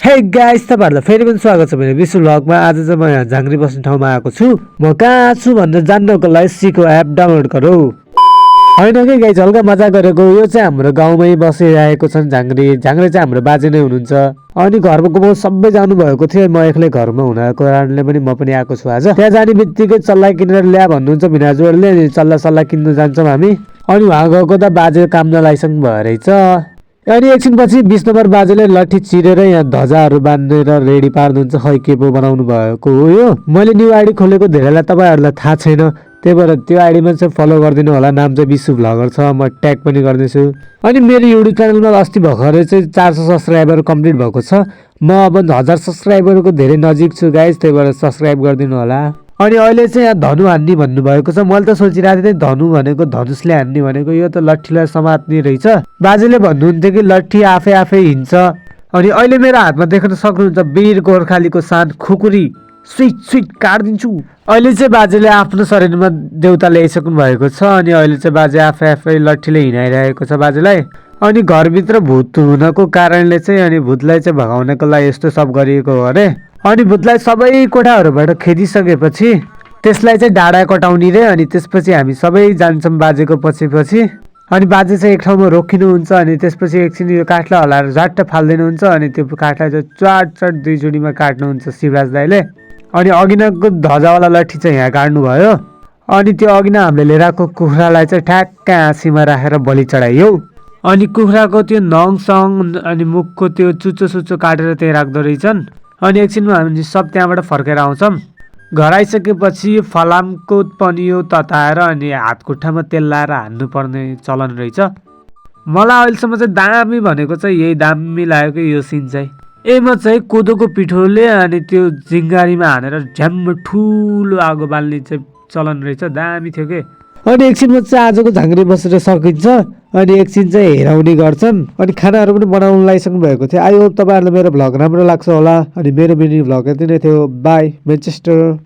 Hey guys, तपाईहरुलाई फेरि पनि स्वागत छ मेरो विशु भ्लगमा। आज चाहिँ म यहाँ झांग्री बस्ने ठाउँमा आएको छु। म कहाँ छु भनेर जान्नको लागि सीको एप डाउनलोड गरौ। हैन के गाइस, हल्का मजा गरेको। यो चाहिँ हाम्रो गाउँमै बसिरहेको छन् झांग्री चाहिँ हाम्रो बाजे नै हुनुहुन्छ। अनि घरको सबै जानु भएको थियो, म एक्लै घरमा हुनको कारणले पनि म पनि आएको छु आज। त्यहाँ जाने बित्तिकै चल्ला किनेर ल्या भन्नुहुन्छ भिनाजुहरुले, अनि चल्ला किन्न जान्छौँ हामी। अनि वहाँ गएको त बाजे काम नलाइसक्नु भयो रहेछ। अनि एकछिनपछि 20 नम्बर बाजेले लट्ठी चिरेर यहाँ ध्वजाहरू बाँधेर रेडी पार्नुहुन्छ। खै के पो बनाउनु भएको हो यो। मैले न्यू आइडी खोलेको धेरैलाई तपाईहरुलाई थाहा छैन, त्यही भएर त्यो आइडीमा चाहिँ फलो गरिदिनु होला। नाम चाहिँ विशु भ्लगर छ, म ट्याग पनि गर्दैछु। अनि मेरो युट्युब च्यानलमा अस्ति भर्खरै चाहिँ 400 सब्स्क्राइबर कम्प्लिट भएको छ। म अब 1000 सब्स्क्राइबरको धेरै नजिक छु गाइस, त्यही भएर सब्स्क्राइब गरिदिनु होला। अनि अहिले चाहिँ यहाँ धनु हान्ने भन्नुभएको छ। मैले त सोचिरहेको थिएँ धनु भनेको धनुषले हान्ने भनेको, यो त लट्ठीलाई समात्ने रहेछ। बाजेले भन्नुहुन्थ्यो कि लट्ठी आफै हिँड्छ। अनि अहिले मेरो हातमा देख्न सक्नुहुन्छ वीर गोर्खालीको सान खुकुरी स्विट काट्दिन्छु। अहिले चाहिँ बाजेले आफ्नो शरीरमा देउता ल्याइसक्नु भएको छ। अनि अहिले चाहिँ बाजे आफै लट्ठीले हिँडाइरहेको छ बाजेलाई। अनि घरभित्र भूत हुनको कारणले चाहिँ अनि भूतलाई चाहिँ भगाउनको लागि यस्तो सब गरिएको हो अरे। अनि भूतलाई सबै कोठाहरूबाट खेदिसकेपछि त्यसलाई चाहिँ डाँडा कटाउने रे। अनि त्यसपछि हामी सबै जान्छौँ बाजेको पछि। अनि बाजे चाहिँ एक ठाउँमा रोकिनुहुन्छ। अनि त्यसपछि एकछिन यो काठलाई हल्लाएर झट्ट फाल्दिनुहुन्छ। अनि त्यो काठलाई चाहिँ चाट दुई जोडीमा काट्नुहुन्छ शिवराज दाइले। अनि अघिनाको ध्वजावाला लट्ठी चाहिँ यहाँ काट्नुभयो। अनि त्यो अघिना हामीले लिएर आएको कुखुरालाई चाहिँ ठ्याक्क हाँसीमा राखेर बलि चढाइयो। अनि कुखुराको त्यो नङसङ अनि मुखको त्यो चुच्चो काटेर त्यही राख्दो रहेछन्। अनि एकछिनमा हामी सब त्यहाँबाट फर्केर आउँछौँ। घर आइसकेपछि फलामको पनियो तताएर अनि हातखुट्टामा तेल लाएर हान्नुपर्ने चलन रहेछ। मलाई अहिलेसम्म चाहिँ दामी भनेको चाहिँ यही दामी लाग्यो कि यो सिन चाहिँ। एमा चाहिँ कोदोको पिठोले अनि त्यो जिङ्गारीमा हानेर झ्याम्म ठुलो आगो बाल्ने चाहिँ चलन रहेछ, दामी थियो के। अनि एकछिनमा चाहिँ आजको झांग्री बसेर सकिन्छ। अनि एकछिन चाहिँ हेराउने गर्छन्। अनि खानाहरू पनि बनाउनु लागिसक्नु भएको थियो। आई होप तपाईहरुलाई मेरो भ्लग राम्रो लाग्छ होला। अनि मेरो मिनी भ्लग यति नै थियो। By Manchester.